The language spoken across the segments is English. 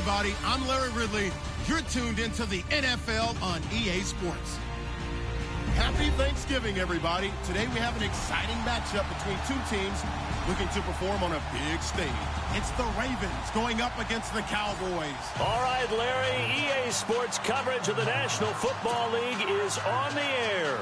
everybody. I'm Larry Ridley. You're tuned into the NFL on EA Sports. Happy Thanksgiving, everybody. Today we have an exciting matchup between two teams looking to perform on a big stage. It's the Ravens going up against the Cowboys. All right, Larry, EA Sports coverage of the National Football League is on the air.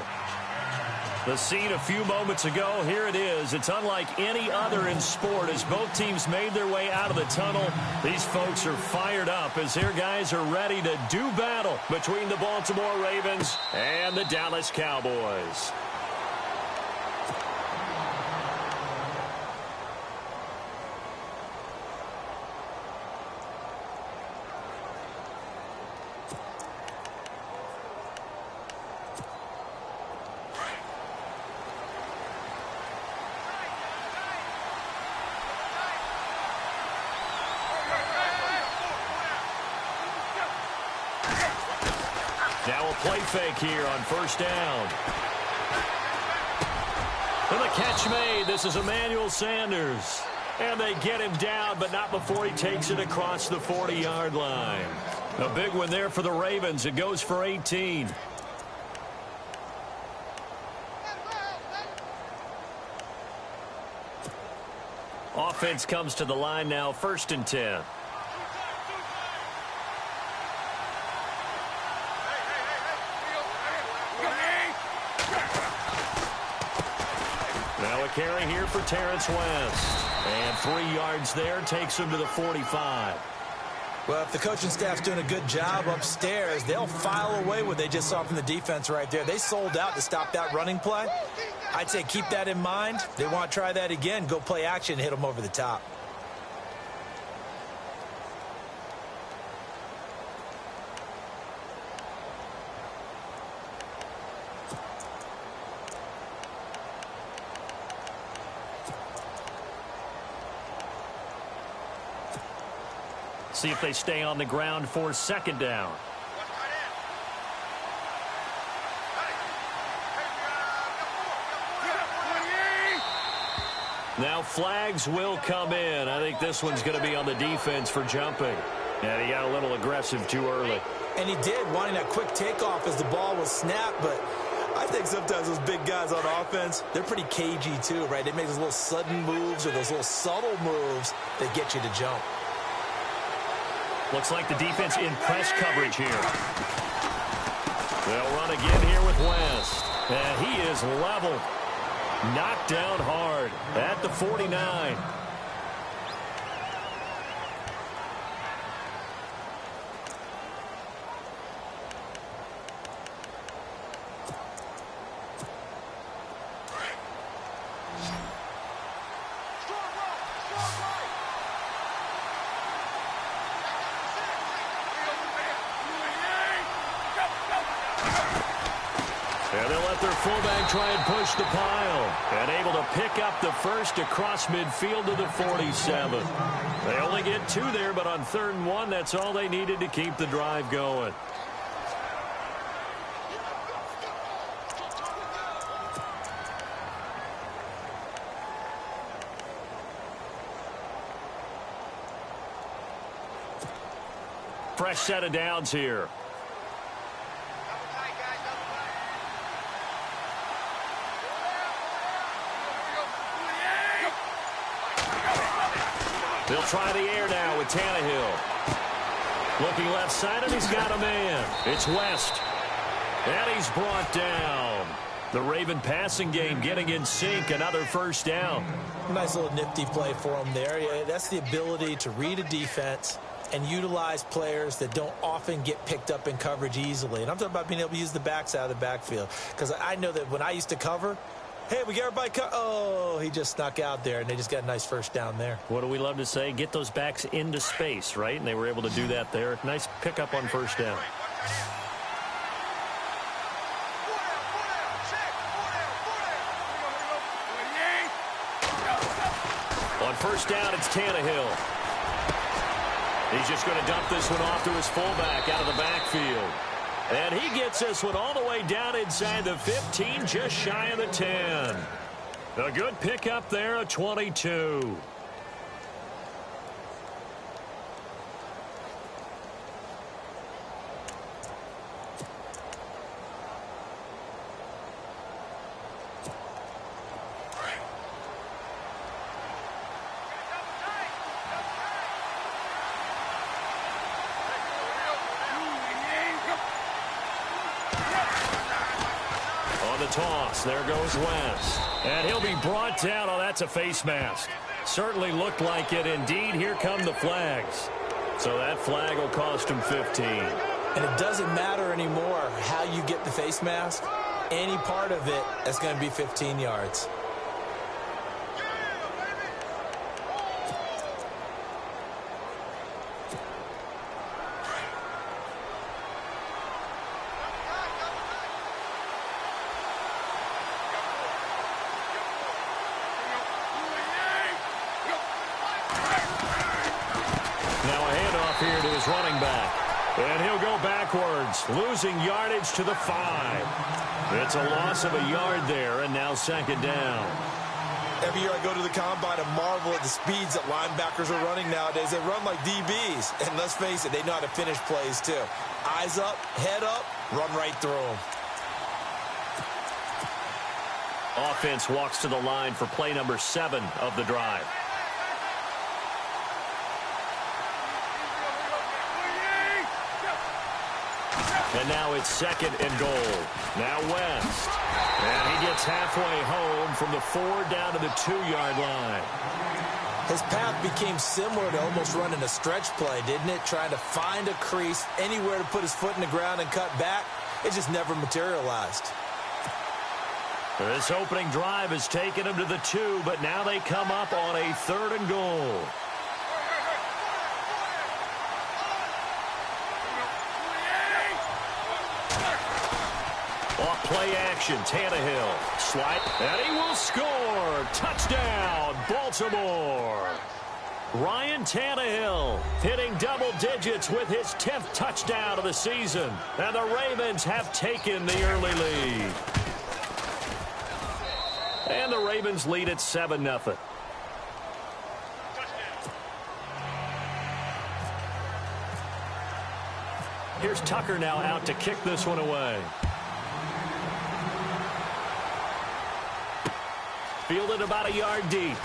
The scene a few moments ago, here it is. It's unlike any other in sport as both teams made their way out of the tunnel. These folks are fired up as their guys are ready to do battle between the Baltimore Ravens and the Dallas Cowboys. Now a play fake here on first down. And the catch made. This is Emmanuel Sanders. And they get him down, but not before he takes it across the 40-yard line. A big one there for the Ravens. It goes for 18. Offense comes to the line now, 1st and 10. Now a carry here for Terrence West. And 3 yards there takes him to the 45. Well, if the coaching staff's doing a good job upstairs, they'll file away what they just saw from the defense right there. They sold out to stop that running play. I'd say keep that in mind. They want to try that again. Go play action, hit them over the top. See if they stay on the ground for 2nd down. Now flags will come in. I think this one's going to be on the defense for jumping. And he got a little aggressive too early. And he did, wanting that quick takeoff as the ball was snapped. But I think sometimes those big guys on offense, they're pretty cagey too, right? They make those little sudden moves or those little subtle moves that get you to jump. Looks like the defense in press coverage here. They'll run again here with West. And he is level. Knocked down hard at the 49. And they'll let their fullback try and push the pile. And able to pick up the first across midfield to the 47. They only get 2 there, but on 3rd and 1, that's all they needed to keep the drive going. Fresh set of downs here. They'll try the air now with Tannehill. Looking left side, and he's got a man. It's West. And he's brought down. The Raven passing game getting in sync. Another 1st down. Nice little nifty play for him there. Yeah, that's the ability to read a defense and utilize players that don't often get picked up in coverage easily. And I'm talking about being able to use the backs out of the backfield. Because I know that when I used to cover, hey, we got everybody oh, he just snuck out there, and they just got a nice 1st down there. What do we love to say? Get those backs into space, right? And they were able to do that there. Nice pickup on 1st down. On 1st down, it's Tannehill. He's just going to dump this one off to his fullback out of the backfield. And he gets this one all the way down inside the 15, just shy of the 10. A good pickup there, a 22. toss. There goes West. And he'll be brought down. Oh, that's a face mask. Certainly looked like it. Indeed, here come the flags. So that flag will cost him 15. And it doesn't matter anymore how you get the face mask. Any part of it is going to be 15 yards. Here to his running back. And he'll go backwards, losing yardage to the 5. It's a loss of a yard there, and now second down. Every year I go to the combine and marvel at the speeds that linebackers are running nowadays. They run like DBs. And let's face it, they know how to finish plays too. Eyes up, head up, run right through them. Offense walks to the line for play number 7 of the drive. And now it's second and goal. Now West. And he gets halfway home from the 4 down to the 2-yard line. His path became similar to almost running a stretch play, didn't it? Trying to find a crease, anywhere to put his foot in the ground and cut back. It just never materialized. This opening drive has taken him to the 2, but now they come up on a 3rd and goal. Off play action, Tannehill. Slide, and he will score. Touchdown, Baltimore. Ryan Tannehill hitting double digits with his 10th touchdown of the season. And the Ravens have taken the early lead. And the Ravens lead at 7-0. Here's Tucker now out to kick this one away. Fielded about a yard deep.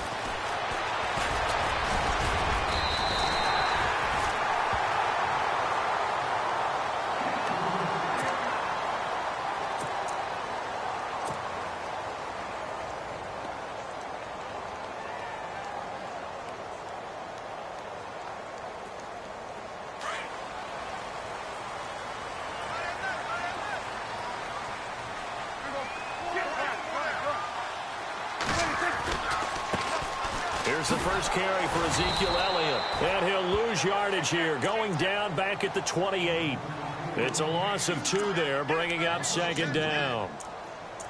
Here's the first carry for Ezekiel Elliott. And he'll lose yardage here, going down back at the 28. It's a loss of 2 there, bringing up second down.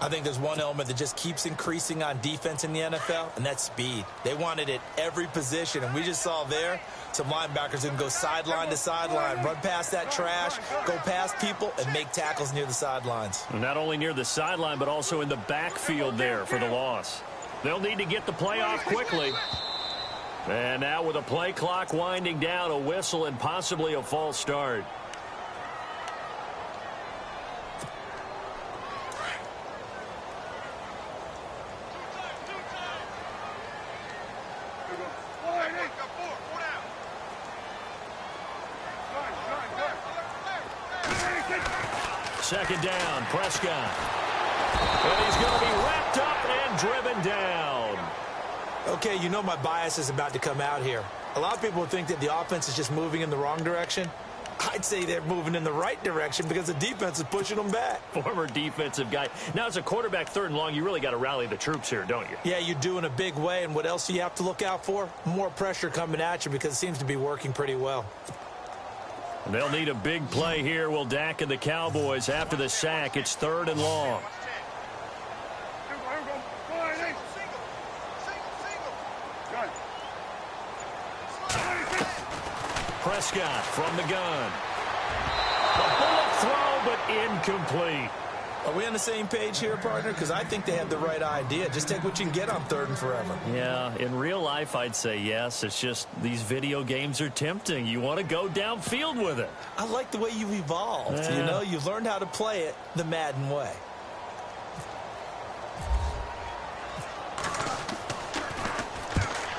I think there's one element that just keeps increasing on defense in the NFL, and that's speed. They want it at every position, and we just saw there some linebackers who can go sideline to sideline, run past that trash, go past people, and make tackles near the sidelines. Not only near the sideline, but also in the backfield there for the loss. They'll need to get the play off quickly. And now with a play clock winding down, a whistle and possibly a false start. Second down, Prescott. And he's going to be wrapped up and driven down. Okay, you know my bias is about to come out here. A lot of people think that the offense is just moving in the wrong direction. I'd say they're moving in the right direction because the defense is pushing them back. Former defensive guy. Now, as a quarterback 3rd and long, you really got to rally the troops here, don't you? Yeah, you do in a big way. And what else do you have to look out for? More pressure coming at you because it seems to be working pretty well. They'll need a big play here, will Dak and the Cowboys after the sack. It's 3rd and long. Prescott from the gun. A bullet throw, but incomplete. Are we on the same page here, partner? Because I think they have the right idea. Just take what you can get on 3rd and forever. Yeah, in real life, I'd say yes. It's just these video games are tempting. You want to go downfield with it. I like the way you've evolved. Yeah. You know, you've learned how to play it the Madden way.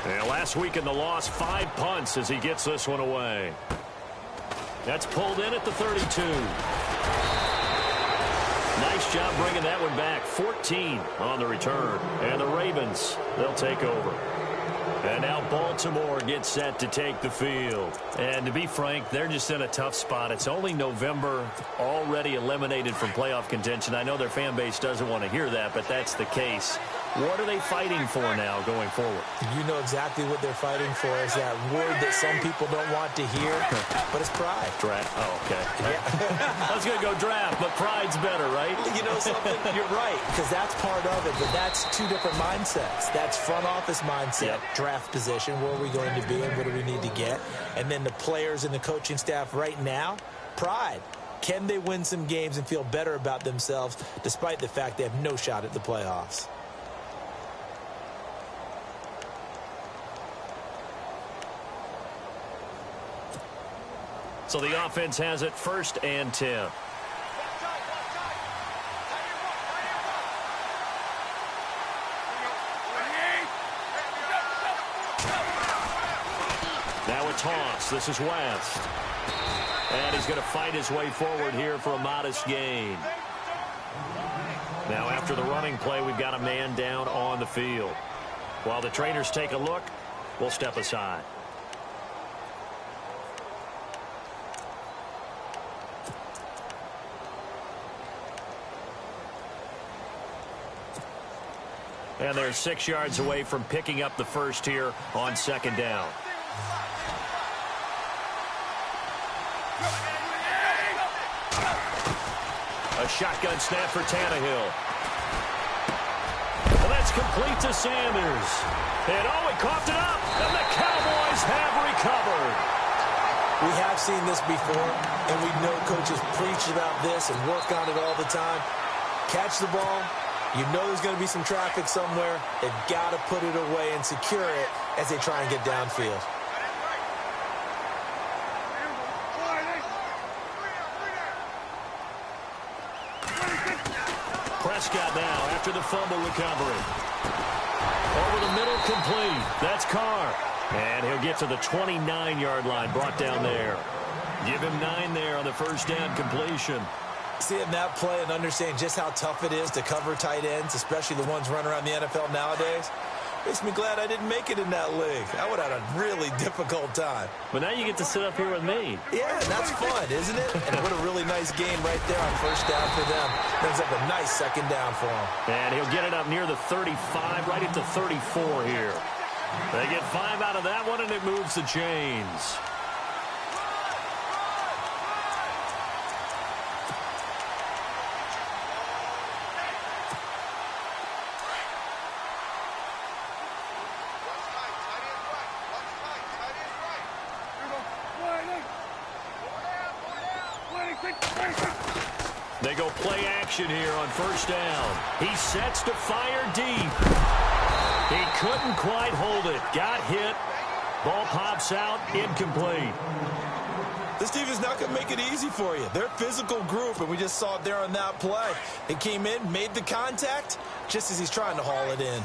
Yeah, last week in the loss, 5 punts as he gets this one away. That's pulled in at the 32. Nice job bringing that one back. 14 on the return. And the Ravens, they'll take over. And now Baltimore gets set to take the field. And to be frank, they're just in a tough spot. It's only November, already eliminated from playoff contention. I know their fan base doesn't want to hear that, but that's the case. What are they fighting for now going forward? You know exactly what they're fighting for. Is that word that some people don't want to hear, but it's pride. Draft. Oh, okay. Yeah. I was going to go draft, but pride's better, right? You know something? You're right, because that's part of it, but that's two different mindsets. That's front office mindset, draft position, where are we going to be and what do we need to get? And then the players and the coaching staff right now, pride. Can they win some games and feel better about themselves despite the fact they have no shot at the playoffs? So the offense has it 1st and 10. Now a toss. This is West. And he's going to fight his way forward here for a modest gain. Now after the running play, we've got a man down on the field. While the trainers take a look, we'll step aside. And they're 6 yards away from picking up the first here on 2nd down. A shotgun snap for Tannehill. Well, that's complete to Sanders. And he coughed it up, and the Cowboys have recovered. We have seen this before, and we know coaches preach about this and work on it all the time. Catch the ball. You know there's going to be some traffic somewhere. They've got to put it away and secure it as they try and get downfield. Prescott now after the fumble recovery. Over the middle, complete. That's Carr. And he'll get to the 29-yard line, brought down there. Give him 9 there on the 1st down completion. Seeing that play and understanding just how tough it is to cover tight ends, especially the ones running around the NFL nowadays, makes me glad I didn't make it in that league. I would have had a really difficult time. But now you get to sit up here with me. Yeah, that's fun, isn't it? And what a really nice game right there on 1st down for them. Brings up a nice 2nd down for him. And he'll get it up near the 35, right at the 34 here. They get 5 out of that one, and it moves the chains. They go play action here on 1st down. He sets to fire deep. He couldn't quite hold it. Got hit. Ball pops out. Incomplete. This team is not going to make it easy for you. They're a physical group, and we just saw it there on that play. They came in, made the contact, just as he's trying to haul it in.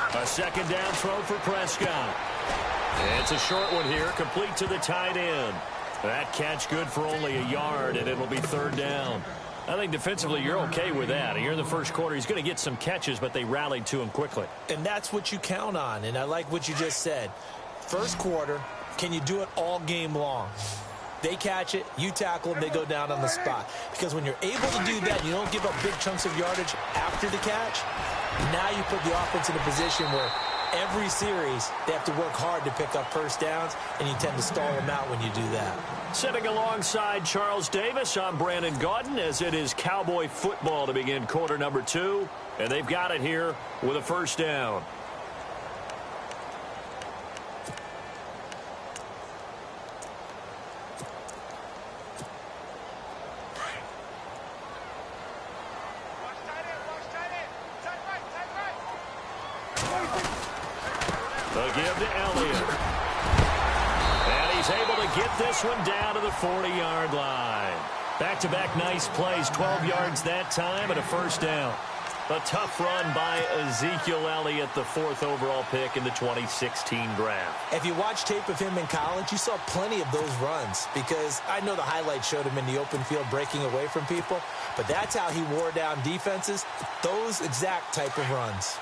A 2nd down throw for Prescott. It's a short one here, complete to the tight end. That catch good for only a yard, and it'll be 3rd down. I think defensively you're okay with that. Here in the 1st quarter, he's going to get some catches, but they rallied to him quickly. And that's what you count on, and I like what you just said. 1st quarter, can you do it all game long? They catch it, you tackle them, they go down on the spot. Because when you're able to do that, you don't give up big chunks of yardage after the catch. Now you put the offense in a position where every series they have to work hard to pick up 1st downs, and you tend to stall them out when you do that. Sitting alongside Charles Davis, I'm Brandon Gaudin, as it is Cowboy football to begin quarter number 2. And they've got it here with a 1st down. The give to Elliott. And he's able to get this one down to the 40-yard line. Back-to-back nice plays, 12 yards that time and a 1st down. A tough run by Ezekiel Elliott, the 4th overall pick in the 2016 draft. If you watch tape of him in college, you saw plenty of those runs because I know the highlights showed him in the open field breaking away from people, but that's how he wore down defenses, those exact type of runs.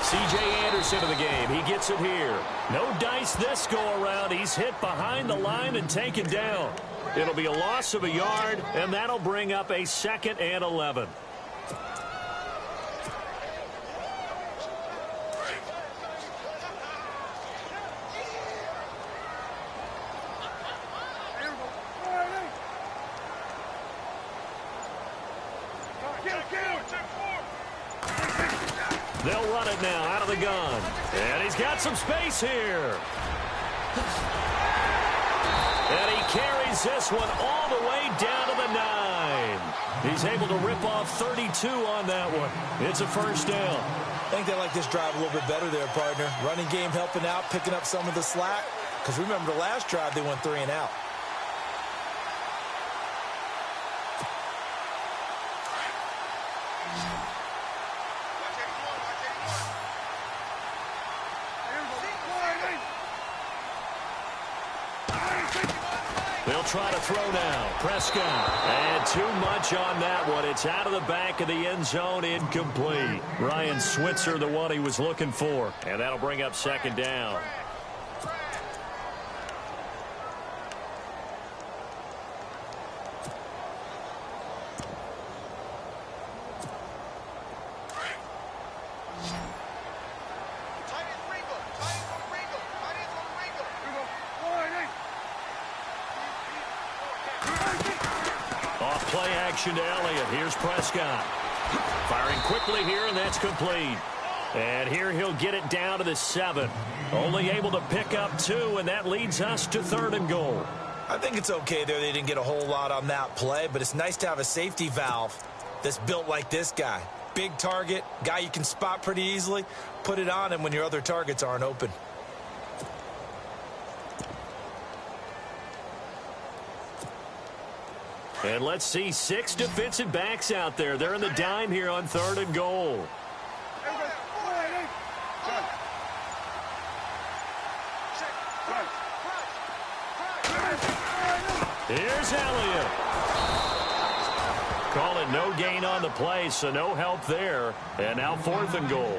C.J. Anderson of the game. He gets it here. No dice this go-around. He's hit behind the line and taken down. It'll be a loss of a yard, and that'll bring up a 2nd and 11. They'll run it now out of the gun. And he's got some space here. And he carries this one all the way down to the 9. He's able to rip off 32 on that one. It's a 1st down. I think they like this drive a little bit better there, partner. Running game helping out, picking up some of the slack. Because remember the last drive, they went 3 and out. They'll try to throw now. Prescott. And too much on that one. It's out of the back of the end zone. Incomplete. Ryan Switzer, the one he was looking for. And that'll bring up 2nd down. Play action to Elliott. Here's Prescott. Firing quickly here, and that's complete. And here he'll get it down to the 7. Only able to pick up 2, and that leads us to 3rd and goal. I think it's okay there. They didn't get a whole lot on that play, but it's nice to have a safety valve that's built like this guy. Big target, guy you can spot pretty easily. Put it on him when your other targets aren't open. And let's see 6 defensive backs out there. They're in the dime here on 3rd and goal. Here's Elliott. Call it no gain on the play, so no help there. And now 4th and goal.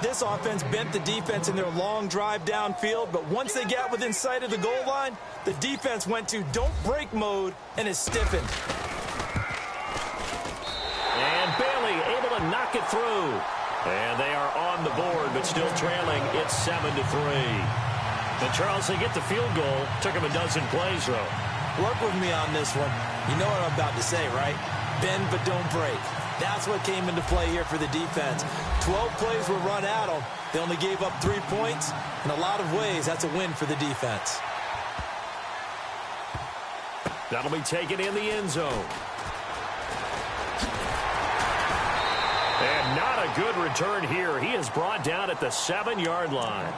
This offense bent the defense in their long drive downfield, but once they got within sight of the goal line, the defense went to don't break mode and is stiffened. And Bailey able to knock it through. And they are on the board, but still trailing. It's 7-3. And Charles, they get the field goal. Took them a dozen plays, though. Work with me on this one. You know what I'm about to say, right? Bend but don't break. That's what came into play here for the defense. 12 plays were run at them. They only gave up 3 points. In a lot of ways, that's a win for the defense. That'll be taken in the end zone. And not a good return here. He is brought down at the 7-yard line.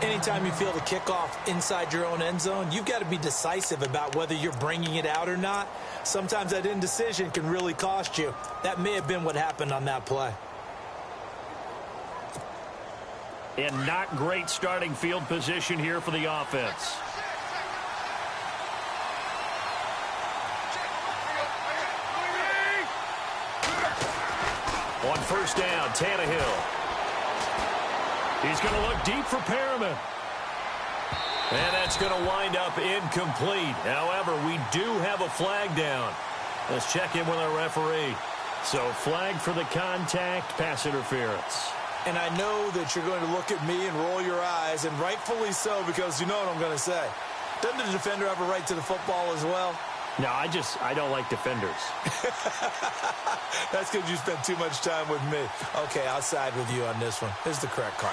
Anytime you feel the kickoff inside your own end zone, you've got to be decisive about whether you're bringing it out or not. Sometimes that indecision can really cost you. That may have been what happened on that play. And not great starting field position here for the offense. On 1st down, Tannehill. He's going to look deep for Perriman. And that's going to wind up incomplete. However, we do have a flag down. Let's check in with our referee. So flag for the contact, pass interference. And I know that you're going to look at me and roll your eyes, and rightfully so, because you know what I'm going to say. Doesn't the defender have a right to the football as well? No, I don't like defenders. That's because you spent too much time with me. Okay, I'll side with you on this one. This is the correct call.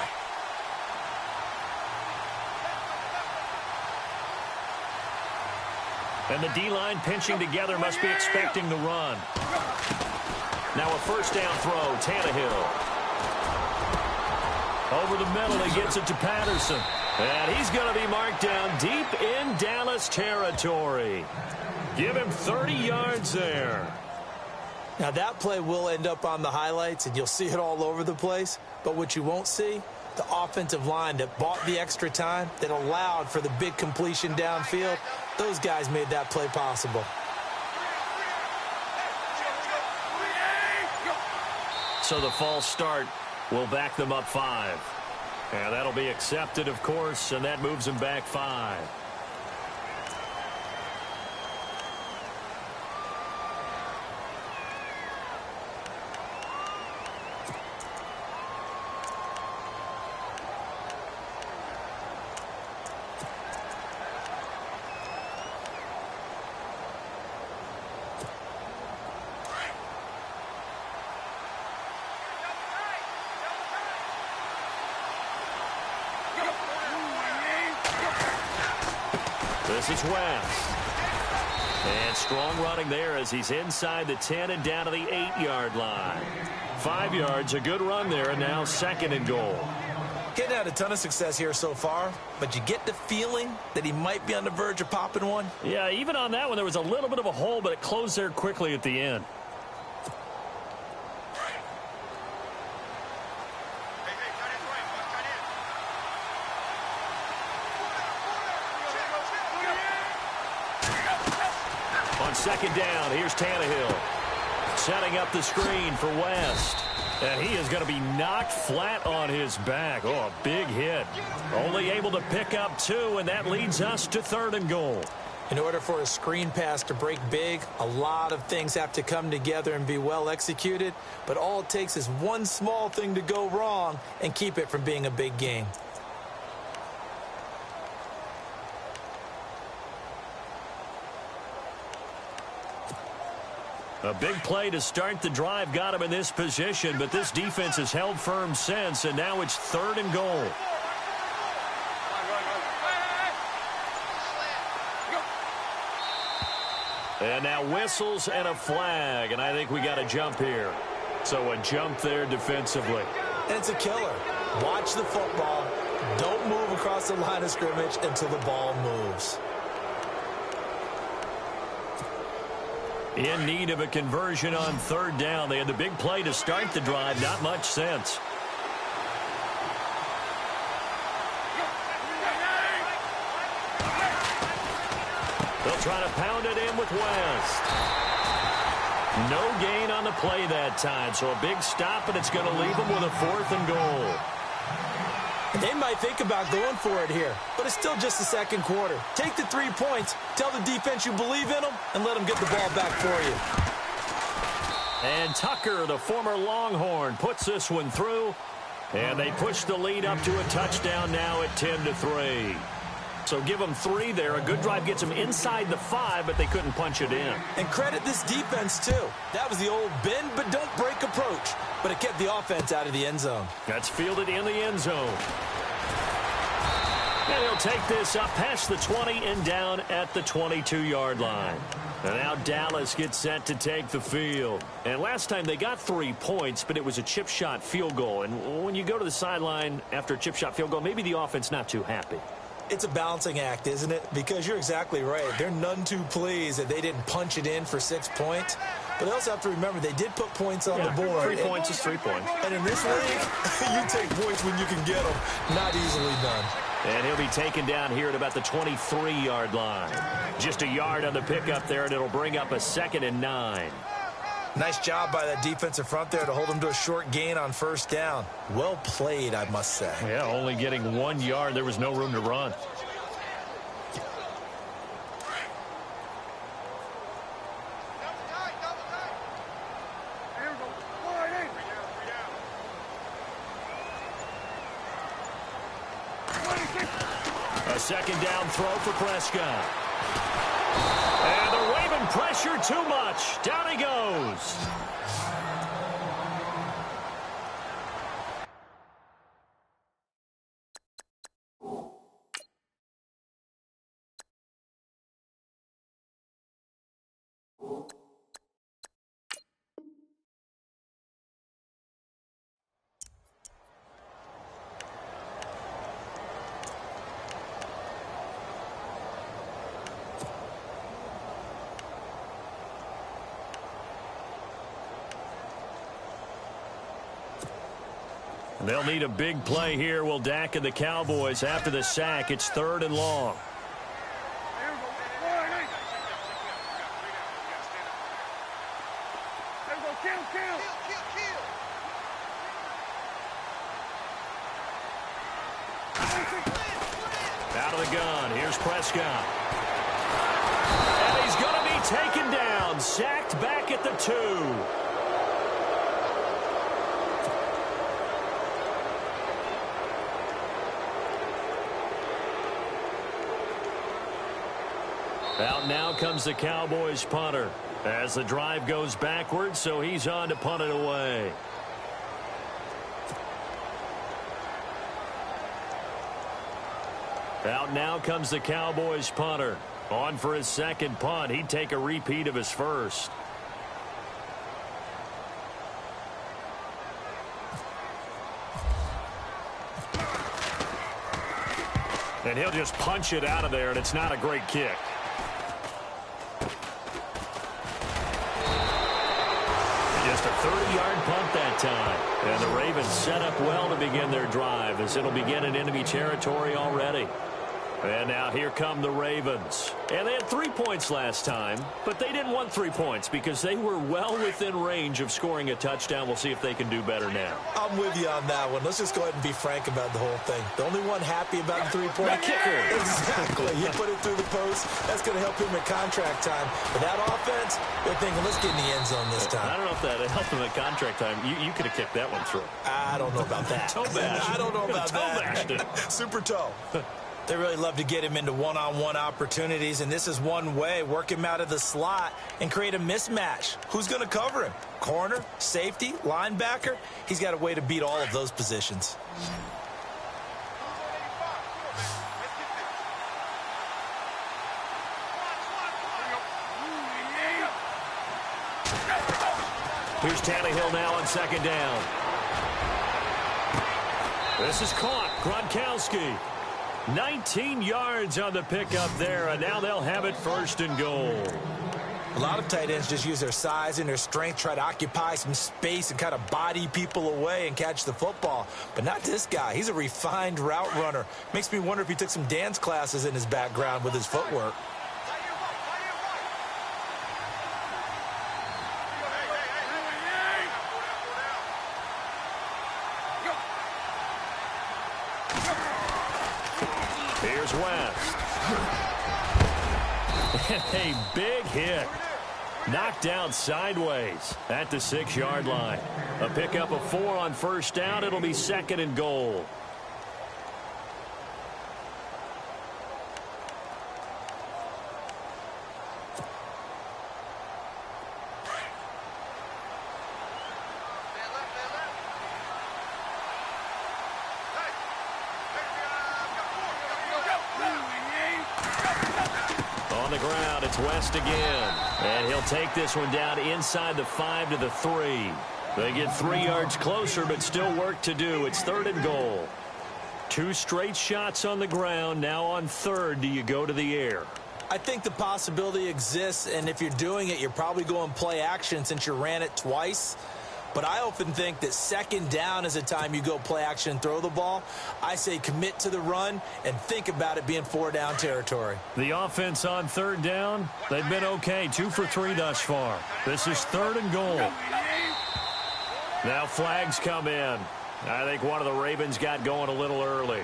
And the D-line pinching together must be expecting the run. Now a 1st down throw, Tannehill. Over the middle, he gets it to Patterson. And he's going to be marked down deep in Dallas territory. Give him 30 yards there. Now, that play will end up on the highlights, and you'll see it all over the place. But what you won't see, the offensive line that bought the extra time, that allowed for the big completion downfield, those guys made that play possible. So the false start will back them up 5. And that'll be accepted, of course, and that moves them back 5. This is West. And strong running there as he's inside the 10 and down to the 8-yard line. 5 yards, a good run there, and now 2nd and goal. Getting had a ton of success here so far, but you get the feeling that he might be on the verge of popping one. Yeah, even on that one, there was a little bit of a hole, but it closed there quickly at the end. On 2nd down, here's Tannehill. Setting up the screen for West. And he is going to be knocked flat on his back. Oh, a big hit. Only able to pick up 2, and that leads us to 3rd and goal. In order for a screen pass to break big, a lot of things have to come together and be well executed. But all it takes is one small thing to go wrong and keep it from being a big game. A big play to start the drive got him in this position, but this defense has held firm since, and now it's 3rd and goal. And now whistles and a flag, and I think we got a jump here. So a jump there defensively. And it's a killer. Watch the football. Don't move across the line of scrimmage until the ball moves. In need of a conversion on 3rd down. They had the big play to start the drive. Not much sense. They'll try to pound it in with West. No gain on the play that time. So a big stop, and it's going to leave them with a 4th and goal. They might think about going for it here, but it's still just the 2nd quarter. Take the 3 points, tell the defense you believe in them, and let them get the ball back for you. And Tucker, the former Longhorn, puts this one through, and they push the lead up to a touchdown now at 10-3. So give them 3 there. A good drive gets them inside the 5, but they couldn't punch it in. And credit this defense, too. That was the old bend but don't break approach, but it kept the offense out of the end zone. That's fielded in the end zone. And he'll take this up past the 20 and down at the 22-yard line. And now Dallas gets set to take the field. And last time they got 3 points, but it was a chip shot field goal. And when you go to the sideline after a chip shot field goal, maybe the offense not too happy. It's a balancing act, isn't it? Because you're exactly right. They're none too pleased that they didn't punch it in for 6 points. But they also have to remember they did put points on the board. 3 points is 3 points. And in this league, you take points when you can get them. Not easily done. And he'll be taken down here at about the 23-yard line. Just a yard on the pickup there, and it'll bring up a 2nd and 9. Nice job by that defensive front there to hold them to a short gain on 1st down. Well played, I must say. Yeah, only getting 1 yard. There was no room to run. A 2nd down throw for Prescott. And they're waving pressure too much. Down he goes. They'll need a big play here. Will Dak and the Cowboys after the sack. It's 3rd and long. Out of the gun. Here's Prescott. And he's going to be taken down. Sacked back at the 2. Out now comes the Cowboys punter as the drive goes backwards, so he's on to punt it away. Out now comes the Cowboys punter. On for his second punt. He'd take a repeat of his first. And he'll just punch it out of there, and it's not a great kick. Just a 30-yard punt that time. And the Ravens set up well to begin their drive as it'll begin in enemy territory already. And now here come the Ravens. And they had 3 points last time, but they didn't want 3 points because they were well within range of scoring a touchdown. We'll see if they can do better now. I'm with you on that one. Let's just go ahead and be frank about the whole thing. The only one happy about the 3-point kicker. Exactly. You put it through the post. That's going to help him at contract time. But that offense, they're thinking, let's get in the end zone this time. I don't know if that helped him at contract time. You could have kicked that one through. I don't know about that. Toe bash. I don't know about toe that. Bashed it. Super toe. They really love to get him into one-on-one opportunities, and this is one way. Work him out of the slot and create a mismatch. Who's going to cover him? Corner, safety, linebacker? He's got a way to beat all of those positions. Here's Tannehill now on 2nd down. This is caught. Gronkowski. 19 yards on the pickup there, and now they'll have it 1st and goal. A lot of tight ends just use their size and their strength, try to occupy some space and kind of body people away and catch the football. But not this guy. He's a refined route runner. Makes me wonder if he took some dance classes in his background with his footwork. Here's West. A big hit. Knocked down sideways at the 6-yard line. A pickup of 4 on 1st down. It'll be 2nd and goal. On the ground, it's West again. And he'll take this one down inside the 5 to the 3. They get 3 yards closer, but still work to do. It's 3rd and goal. 2 straight shots on the ground. Now on 3rd, do you go to the air? I think the possibility exists, and if you're doing it, you're probably going play action since you ran it twice. But I often think that 2nd down is a time you go play action and throw the ball. I say commit to the run and think about it being 4-down territory. The offense on 3rd down, they've been okay. 2 for 3 thus far. This is 3rd and goal. Now flags come in. I think one of the Ravens got going a little early.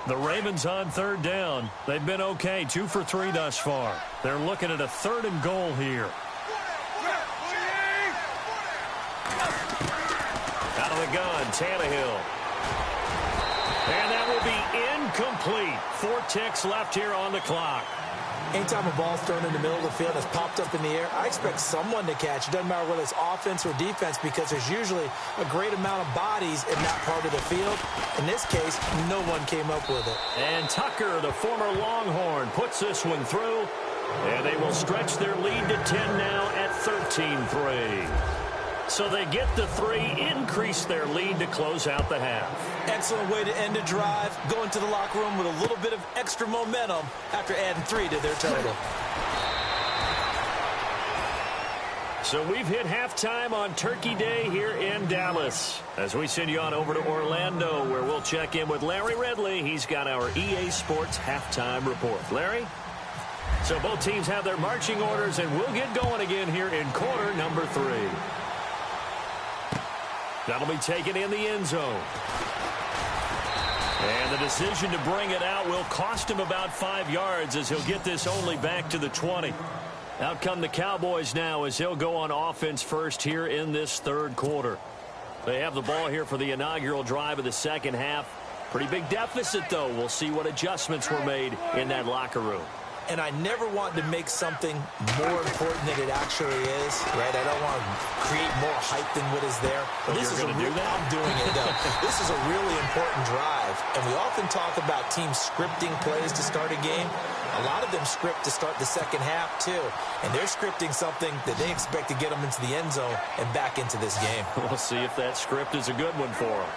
The Ravens on 3rd down. They've been okay. 2 for 3 thus far. They're looking at a 3rd and goal here. Out of the gun, Tannehill. And that will be incomplete. 4 ticks left here on the clock. Anytime a ball's thrown in the middle of the field, it's popped up in the air, I expect someone to catch. It doesn't matter whether it's offense or defense because there's usually a great amount of bodies in that part of the field. In this case, no one came up with it. And Tucker, the former Longhorn, puts this one through. And they will stretch their lead to 10 now at 13-3. So they get the 3, increase their lead to close out the half. Excellent way to end a drive, going to the locker room with a little bit of extra momentum after adding 3 to their total. So we've hit halftime on Turkey Day here in Dallas. As we send you on over to Orlando, where we'll check in with Larry Ridley. He's got our EA Sports halftime report. Larry? So both teams have their marching orders, and we'll get going again here in quarter number 3. That'll be taken in the end zone. And the decision to bring it out will cost him about 5 yards, as he'll get this only back to the 20. Out come the Cowboys now, as they'll go on offense first here in this third quarter. They have the ball here for the inaugural drive of the second half. Pretty big deficit, though. We'll see what adjustments were made in that locker room. And I never want to make something more important than it actually is, right? I don't want to create more hype than what is there. But this is going to do that? I'm doing it, though. This is a really important drive. And we often talk about teams scripting plays to start a game. A lot of them script to start the second half, too. And they're scripting something that they expect to get them into the end zone and back into this game. We'll see if that script is a good one for them.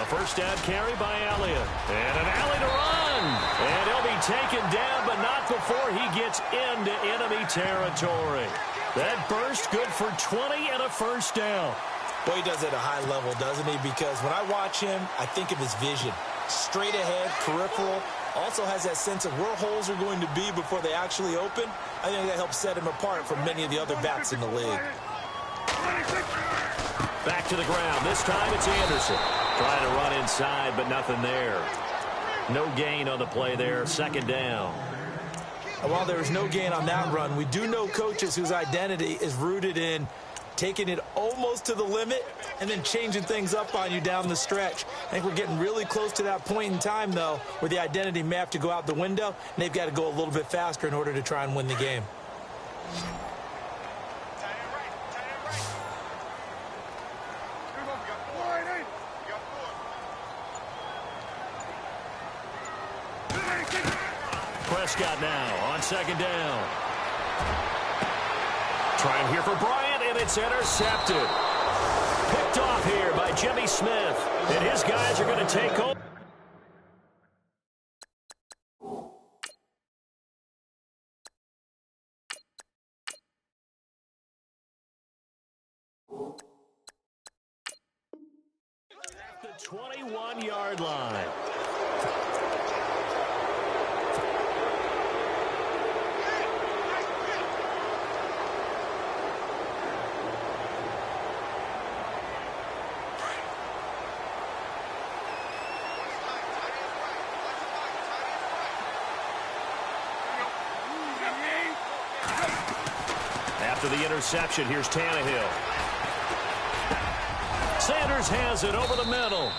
First down carry by Elliott. And an alley to run. And he'll be taken down, but not before he gets into enemy territory. That burst good for 20 and a first down. Boy, he does it at a high level, doesn't he? Because when I watch him, I think of his vision. Straight ahead, peripheral. Also has that sense of where holes are going to be before they actually open. I think that helps set him apart from many of the other backs in the league. Back to the ground. This time it's Anderson. Trying to run inside, but nothing there. No gain on the play there. Second down. And while there was no gain on that run, we do know coaches whose identity is rooted in taking it almost to the limit and then changing things up on you down the stretch. I think we're getting really close to that point in time, though, where the identity may have to go out the window, and they've got to go a little bit faster in order to try and win the game. Prescott now on second down. Trying here for Bryant, and it's intercepted. Picked off here by Jimmy Smith, and his guys are going to take over. The 21-yard line. After the interception, here's Tannehill. Sanders has it over the middle.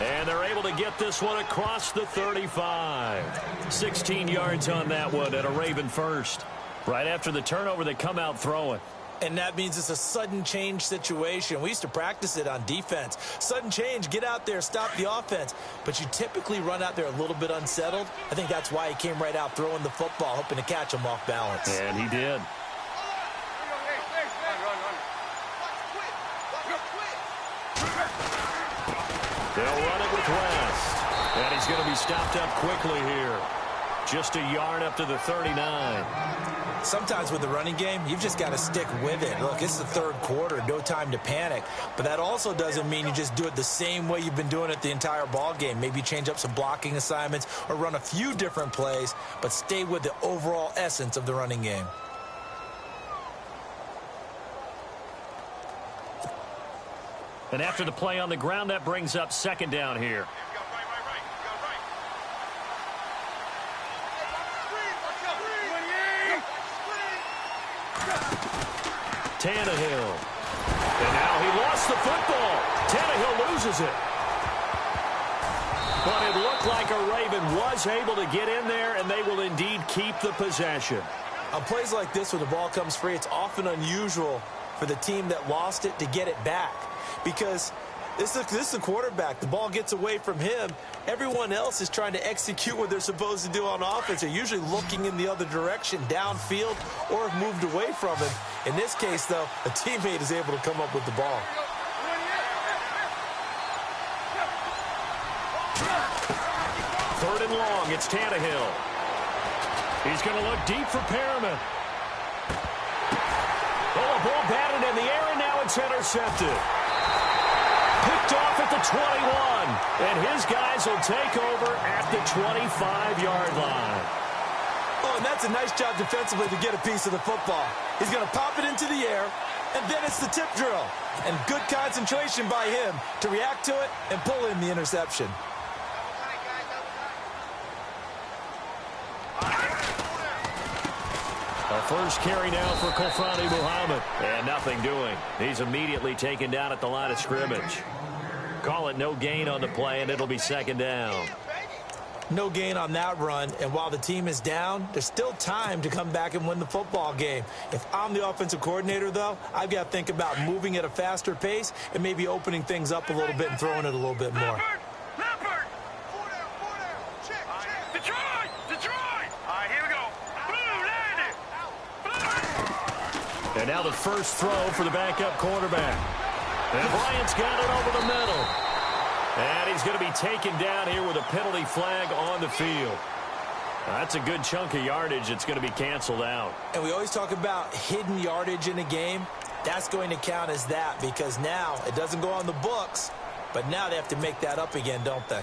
And they're able to get this one across the 35. 16 yards on that one at a Raven first. Right after the turnover, they come out throwing. And that means it's a sudden change situation. We used to practice it on defense. Sudden change, get out there, stop the offense. But you typically run out there a little bit unsettled. I think that's why he came right out throwing the football, hoping to catch him off balance. And he did. They'll run it with West. And he's going to be stopped up quickly here. Just a yard up to the 39. Sometimes with the running game, you've just got to stick with it. Look, it's the third quarter, no time to panic. But that also doesn't mean you just do it the same way you've been doing it the entire ball game. Maybe change up some blocking assignments or run a few different plays, but stay with the overall essence of the running game. And after the play on the ground, that brings up second down here. Tannehill. And now he lost the football. Tannehill loses it. But it looked like a Raven was able to get in there, and they will indeed keep the possession. On plays like this where the ball comes free, it's often unusual for the team that lost it to get it back. Because This is the quarterback. The ball gets away from him. Everyone else is trying to execute what they're supposed to do on offense. They're usually looking in the other direction, downfield, or have moved away from him. In this case, though, a teammate is able to come up with the ball. Third and long, it's Tannehill. He's going to look deep for Perriman. Oh, a ball batted in the air, and now it's intercepted. Picked off at the 21, and his guys will take over at the 25-yard line. Oh, and that's a nice job defensively to get a piece of the football. He's going to pop it into the air, and then it's the tip drill. And good concentration by him to react to it and pull in the interception. A first carry now for Kofani Muhammad. And nothing doing. He's immediately taken down at the line of scrimmage. Call it no gain on the play, and it'll be second down. No gain on that run, and while the team is down, there's still time to come back and win the football game. If I'm the offensive coordinator, though, I've got to think about moving at a faster pace and maybe opening things up a little bit and throwing it a little bit more. And now the first throw for the backup quarterback. And Bryant's got it over the middle. And he's going to be taken down here with a penalty flag on the field. That's a good chunk of yardage. It's going to be canceled out. And we always talk about hidden yardage in a game. That's going to count as that because now it doesn't go on the books, but now they have to make that up again, don't they?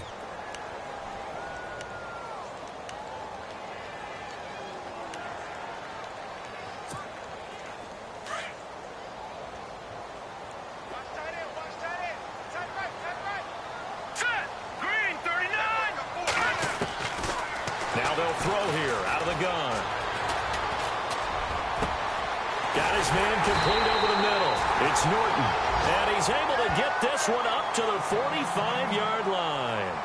Now they'll throw here out of the gun. Got his man complete over the middle. It's Norton. And he's able to get this one up to the 45-yard line.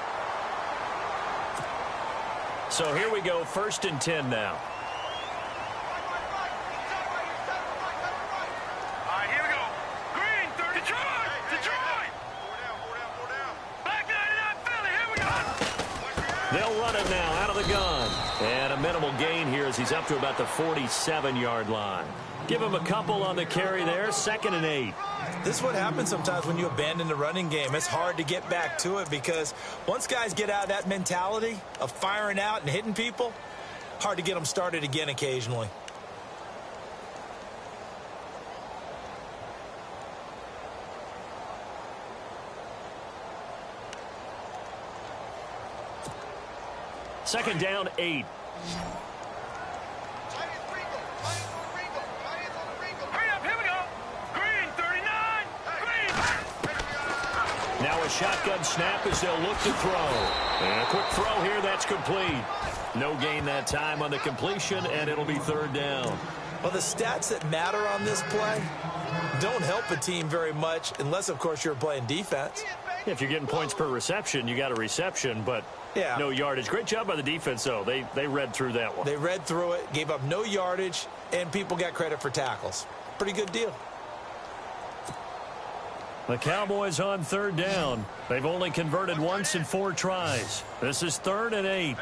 So here we go, 1st and 10 now. They'll run it now out of the gun. And a minimal gain here as he's up to about the 47-yard line. Give him a couple on the carry there, 2nd and 8. This is what happens sometimes when you abandon the running game. It's hard to get back to it because once guys get out of that mentality of firing out and hitting people, hard to get them started again occasionally. Second down, 8. Now a shotgun snap as they'll look to throw. And a quick throw here, that's complete. No gain that time on the completion, and it'll be 3rd down. Well, the stats that matter on this play don't help a team very much unless, of course, you're playing defense. If you're getting points per reception, you got a reception, but no yardage. Great job by the defense, though. They read through that one. They read through it, gave up no yardage, and people got credit for tackles. Pretty good deal. The Cowboys on 3rd down. They've only converted once in 4 tries. This is 3rd and 8.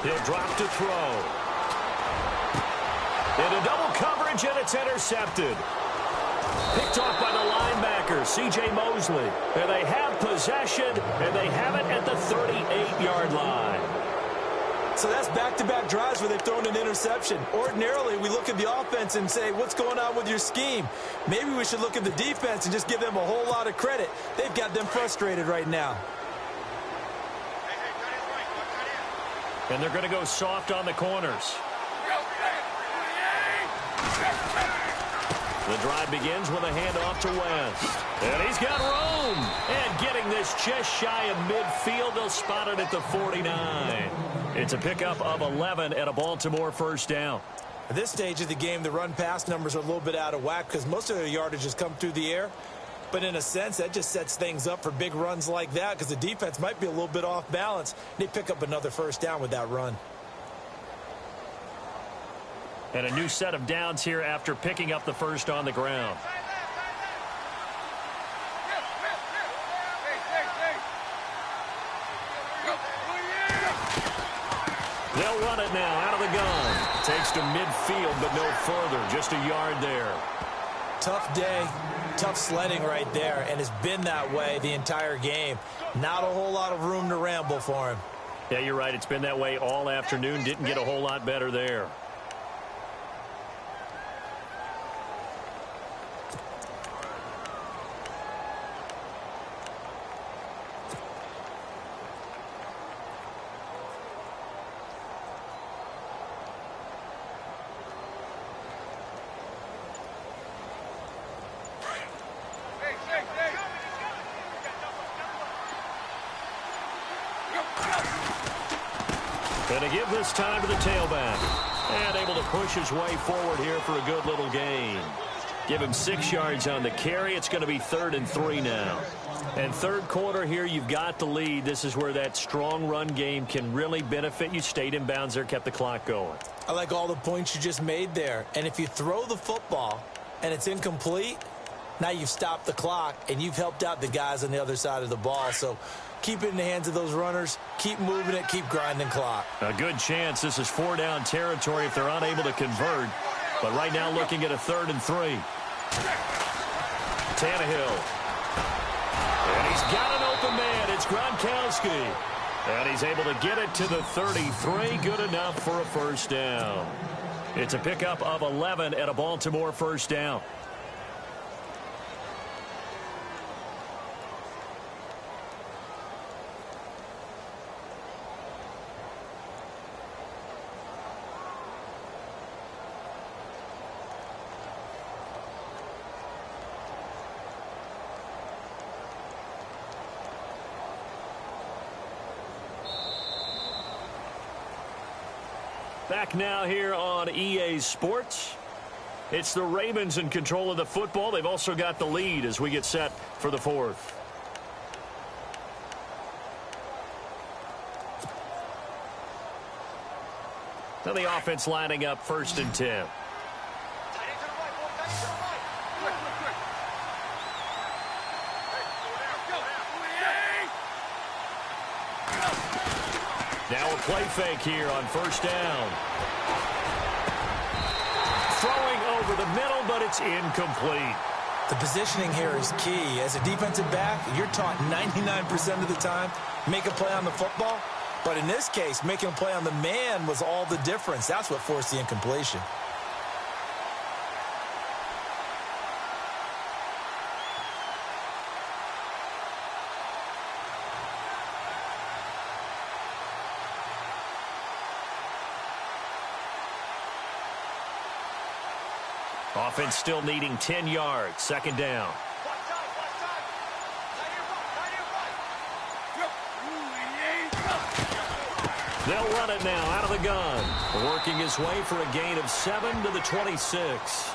He'll drop to throw. Into double coverage, and it's intercepted. Picked off by the linebacker, C.J. Mosley. And they have possession, and they have it at the 38-yard line. So that's back-to-back drives where they've thrown an interception. Ordinarily, we look at the offense and say, what's going on with your scheme? Maybe we should look at the defense and just give them a whole lot of credit. They've got them frustrated right now. And they're going to go soft on the corners. The drive begins with a handoff to West. And he's got room. And getting this just shy of midfield, they'll spot it at the 49. It's a pickup of 11 and a Baltimore first down. At this stage of the game, the run-pass numbers are a little bit out of whack because most of their yardage has come through the air. But in a sense, that just sets things up for big runs like that because the defense might be a little bit off balance. They pick up another first down with that run. And a new set of downs here after picking up the first on the ground. They'll run it now out of the gun. Takes to midfield, but no further. Just a yard there. Tough day, tough sledding right there, and it's been that way the entire game. Not a whole lot of room to ramble for him. Yeah, you're right. It's been that way all afternoon. Didn't get a whole lot better there. Going to give this time to the tailback. And able to push his way forward here for a good little gain. Give him 6 yards on the carry. It's going to be 3rd and 3 now. And third quarter here, you've got the lead. This is where that strong run game can really benefit you. Stayed in bounds there, kept the clock going. I like all the points you just made there. And if you throw the football and it's incomplete, now you've stopped the clock and you've helped out the guys on the other side of the ball. So keep it in the hands of those runners. Keep moving it. Keep grinding clock. A good chance this is 4 down territory if they're unable to convert. But right now looking at a 3rd and 3. Tannehill. And he's got an open man. It's Gronkowski. And he's able to get it to the 33. Good enough for a first down. It's a pickup of 11 at a Baltimore first down. Back now here on EA Sports. It's the Ravens in control of the football. They've also got the lead as we get set for the 4th. Now the offense lining up 1st and 10. Now a play fake here on 1st down. Throwing over the middle, but it's incomplete. The positioning here is key. As a defensive back, you're taught 99% of the time, make a play on the football. But in this case, making a play on the man was all the difference. That's what forced the incompletion. Offense still needing 10 yards. 2nd down. They'll run it now out of the gun. Working his way for a gain of 7 to the 26.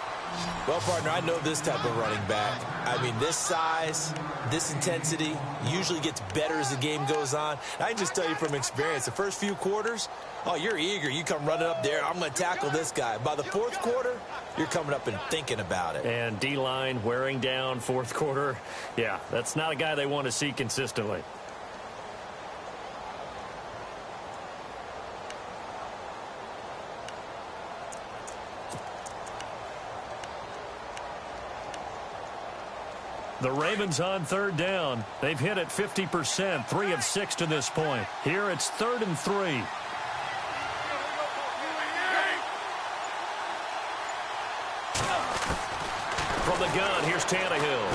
Well, partner, I know this type of running back. I mean, this size, this intensity usually gets better as the game goes on. I can just tell you from experience, the first few quarters, oh, you're eager. You come running up there, I'm going to tackle this guy. By the 4th quarter, you're coming up and thinking about it. And D-line wearing down 4th quarter. Yeah, that's not a guy they want to see consistently. The Ravens on 3rd down. They've hit it 50%, 3 of 6 to this point. Here it's 3rd and 3. From the gun, here's Tannehill.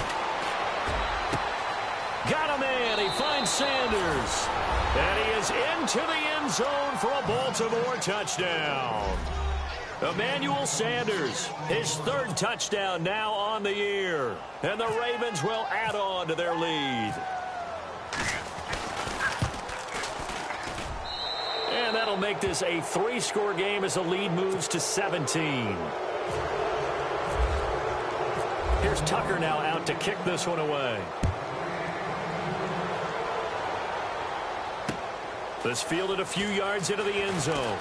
Got a man. He finds Sanders. And he is into the end zone for a Baltimore touchdown. Emmanuel Sanders, his 3rd touchdown now on the year. And the Ravens will add on to their lead. And that'll make this a 3-score game as the lead moves to 17. Here's Tucker now out to kick this one away. This fielded a few yards into the end zone.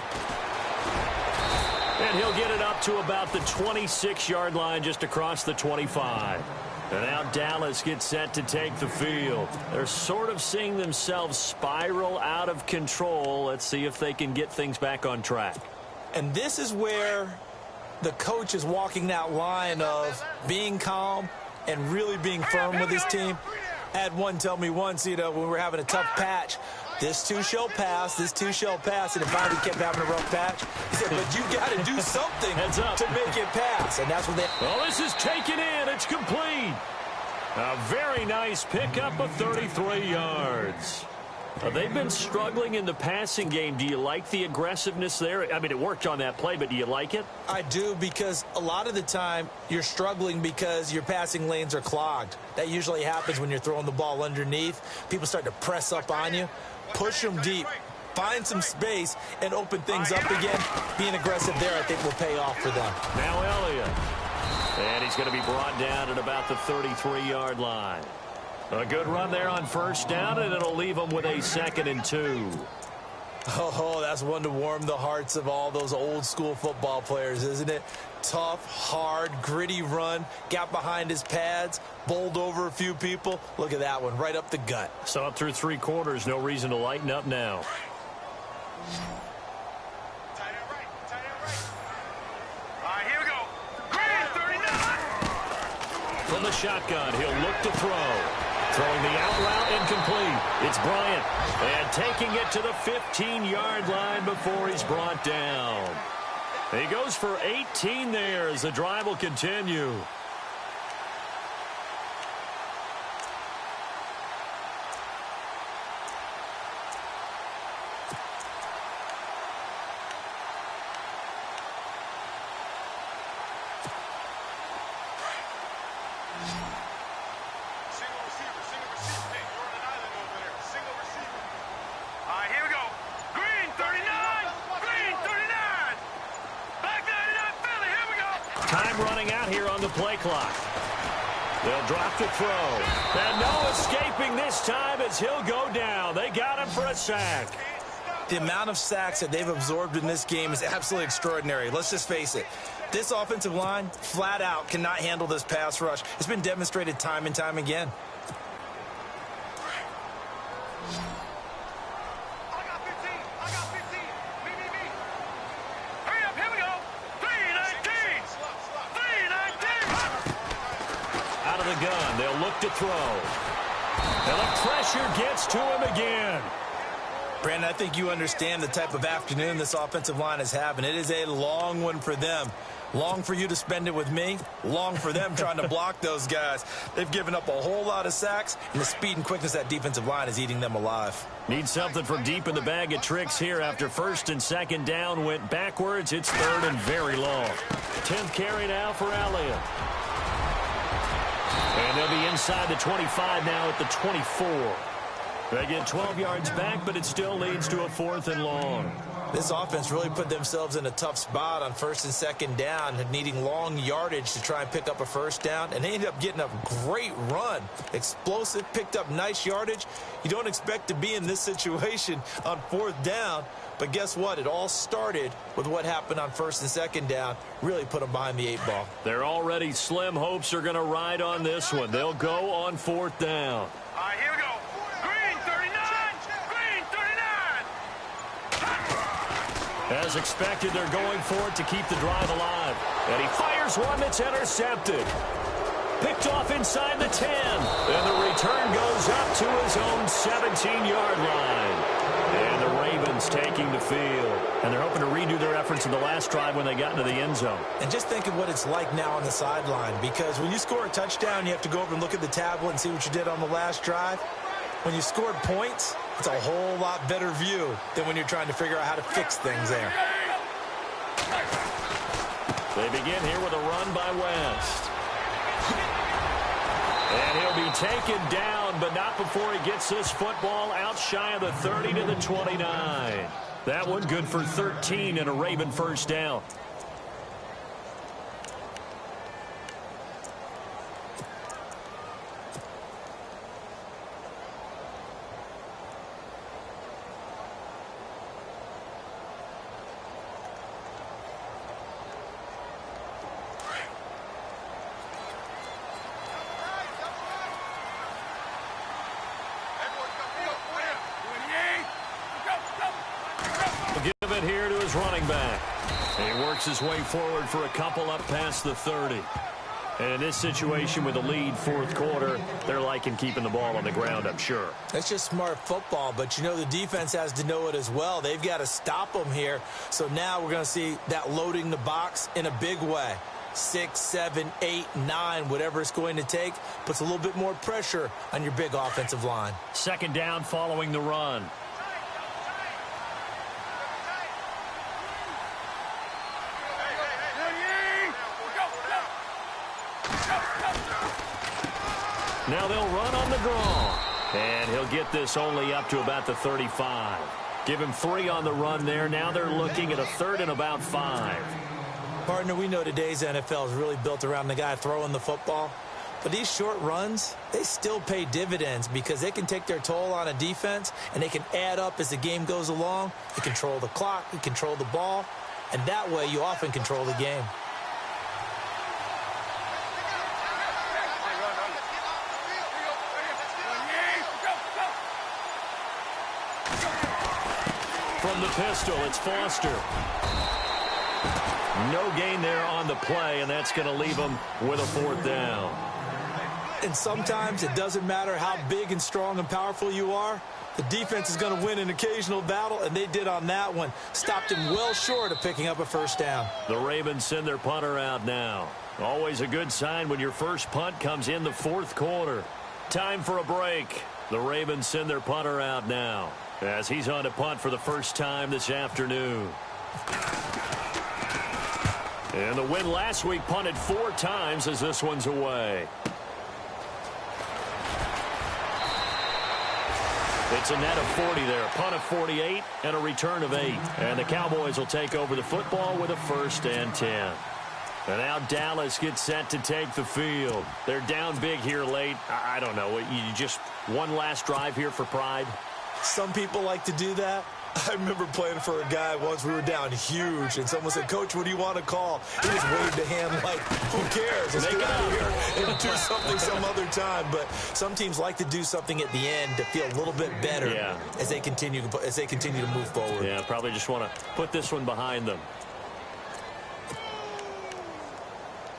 And he'll get it up to about the 26-yard line just across the 25. And now Dallas gets set to take the field. They're sort of seeing themselves spiral out of control. Let's see if they can get things back on track. And this is where the coach is walking that line of being calm and really being firm with his team. I had one tell me once, when we were having a tough patch, this too shall pass, this too shall pass, and it finally kept having a rough patch. He said, but you got to do something to make it pass, and that's what they... Well, this is taken in. It's complete. A very nice pickup of 33 yards. They've been struggling in the passing game. Do you like the aggressiveness there? I mean, it worked on that play, but do you like it? I do, because a lot of the time you're struggling because your passing lanes are clogged. That usually happens when you're throwing the ball underneath. People start to press up on you. Push them deep. Find some space and open things up again. Being aggressive there, I think, will pay off for them. Now Elliott. And he's going to be brought down at about the 33-yard line. A good run there on first down, and it'll leave them with a 2nd and 2. Oh, that's one to warm the hearts of all those old-school football players, isn't it? Tough, hard, gritty run. Got behind his pads, bowled over a few people. Look at that one, right up the gut. Saw it through 3 quarters. No reason to lighten up now. Here we go. Green, 39. From the shotgun, he'll look to throw. Throwing the out route incomplete. It's Bryant. And taking it to the 15-yard line before he's brought down. He goes for 18 there as the drive will continue. Time running out here on the play clock. They'll drop the throw. And no escaping this time as he'll go down. They got him for a sack. The amount of sacks that they've absorbed in this game is absolutely extraordinary. Let's just face it. This offensive line, flat out, cannot handle this pass rush. It's been demonstrated time and time again. Gun. They'll look to throw. And the pressure gets to him again. Brandon, I think you understand the type of afternoon this offensive line is having. It is a long one for them. Long for you to spend it with me. Long for them trying to block those guys. They've given up a whole lot of sacks, and the speed and quickness of that defensive line is eating them alive. Need something from deep in the bag of tricks here after 1st and 2nd down went backwards. It's 3rd and very long. 10th carry now for Elliott. And they'll be inside the 25 now at the 24. They get 12 yards back, but it still leads to a 4th and long. This offense really put themselves in a tough spot on 1st and 2nd down, needing long yardage to try and pick up a 1st down, and they ended up getting a great run. Explosive, picked up nice yardage. You don't expect to be in this situation on 4th down, but guess what? It all started with what happened on 1st and 2nd down. Really put them behind the 8 ball. They're already slim hopes are going to ride on this one. They'll go on 4th down. Here we go. Green, 39. Green, 39. As expected, they're going for it to keep the drive alive. And he fires one that's intercepted. Picked off inside the 10. And the return goes up to his own 17-yard line. And the Ravens taking the field. And they're hoping to redo their efforts in the last drive when they got into the end zone. And just think of what it's like now on the sideline. Because when you score a touchdown, you have to go over and look at the tablet and see what you did on the last drive. When you scored points, it's a whole lot better view than when you're trying to figure out how to fix things there. They begin here with a run by West. And he'll be taken down, but not before he gets this football out shy of the 30 to the 29. That one good for 13 and a Raven 1st down. works his way forward for a couple up past the 30. And in this situation with a lead fourth quarter, they're liking keeping the ball on the ground, I'm sure. That's just smart football, but you know the defense has to know it as well. They've got to stop them here. So now we're going to see that loading the box in a big way. 6, 7, 8, 9, whatever it's going to take, puts a little bit more pressure on your big offensive line. Second down following the run. Now they'll run on the draw. And he'll get this only up to about the 35. Give him 3 on the run there. Now they're looking at a 3rd and about 5. Partner, we know today's NFL is really built around the guy throwing the football. But these short runs, they still pay dividends because they can take their toll on a defense and they can add up as the game goes along. You control the clock, you control the ball, and that way you often control the game. From the pistol, it's Foster. No gain there on the play, and that's going to leave them with a 4th down. And sometimes it doesn't matter how big and strong and powerful you are. The defense is going to win an occasional battle, and they did on that one. Stopped him well short of picking up a 1st down. The Ravens send their punter out now. Always a good sign when your first punt comes in the 4th quarter. Time for a break. The Ravens send their punter out now, as he's on to punt for the first time this afternoon. And the win last week punted 4 times as this one's away. It's a net of 40 there. A punt of 48 and a return of 8. And the Cowboys will take over the football with a 1st and 10. And now Dallas gets set to take the field. They're down big here late. I don't know. You just one last drive here for pride? Some people like to do that. I remember playing for a guy once. We were down huge, and someone said, "Coach, what do you want to call?" He just waved a hand like, who cares? Let's get out of here and do something some other time. But some teams like to do something at the end to feel a little bit better as they continue to move forward. Yeah, probably just want to put this one behind them.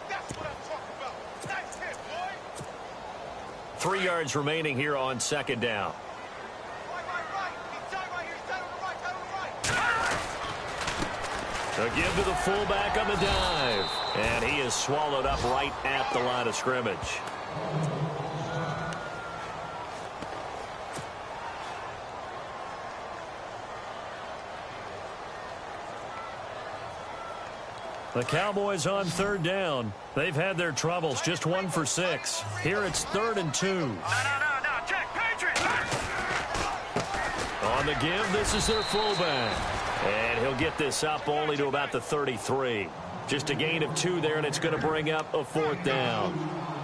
That's what I'm talking about. Nice hit, boy. 3 yards remaining here on 2nd down. A give to the fullback on the dive. And he is swallowed up right at the line of scrimmage. The Cowboys on 3rd down. They've had their troubles. Just 1 for 6. Here it's 3rd and 2. No, check, Patriots. On the give, this is their fullback. And he'll get this up only to about the 33. Just a gain of 2 there, and it's going to bring up a 4th down.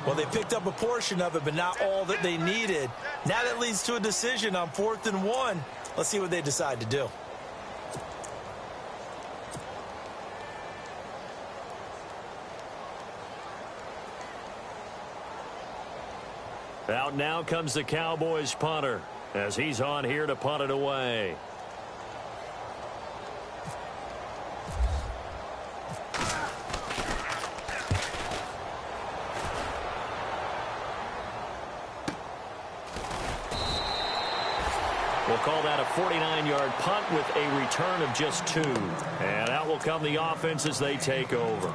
Well, they picked up a portion of it, but not all that they needed. Now that leads to a decision on 4th and 1. Let's see what they decide to do. Out now comes the Cowboys punter as he's on here to punt it away. We'll call that a 49-yard punt with a return of just 2. And out will come the offense as they take over.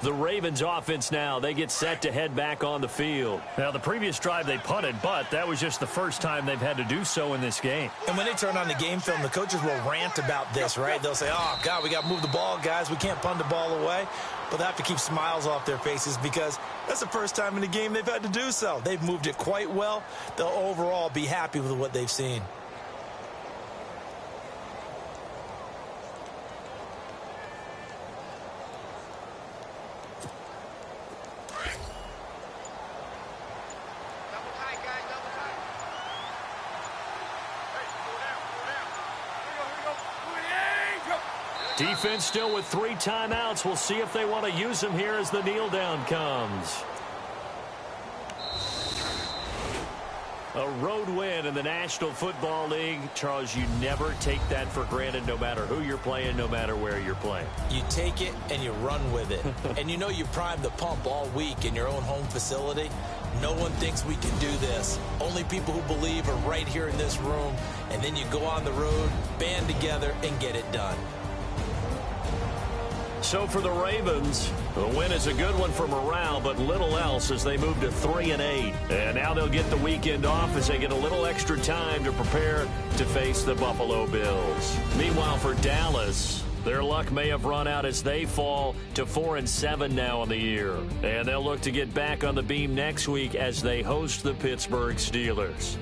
The Ravens offense now, they get set to head back on the field. Now, the previous drive they punted, but that was just the first time they've had to do so in this game. And when they turn on the game film, the coaches will rant about this, right? They'll say, oh, God, we got to move the ball, guys. We can't punt the ball away. But they have to keep smiles off their faces because that's the first time in the game they've had to do so. They've moved it quite well. They'll overall be happy with what they've seen. Defense still with 3 timeouts. We'll see if they want to use them here as the kneel down comes. A road win in the National Football League. Charles, you never take that for granted no matter who you're playing, no matter where you're playing. You take it and you run with it. And you know you primed the pump all week in your own home facility. No one thinks we can do this. Only people who believe are right here in this room. And then you go on the road, band together, and get it done. So for the Ravens, the win is a good one for morale, but little else as they move to 3-8. And now they'll get the weekend off as they get a little extra time to prepare to face the Buffalo Bills. Meanwhile, for Dallas, their luck may have run out as they fall to 4-7 now on the year. And they'll look to get back on the beam next week as they host the Pittsburgh Steelers.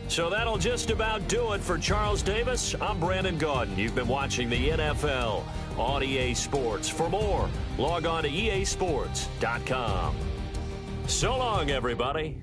So that'll just about do it for Charles Davis. I'm Brandon Gaudin. You've been watching the NFL on EA Sports. For more, log on to easports.com. So long, everybody.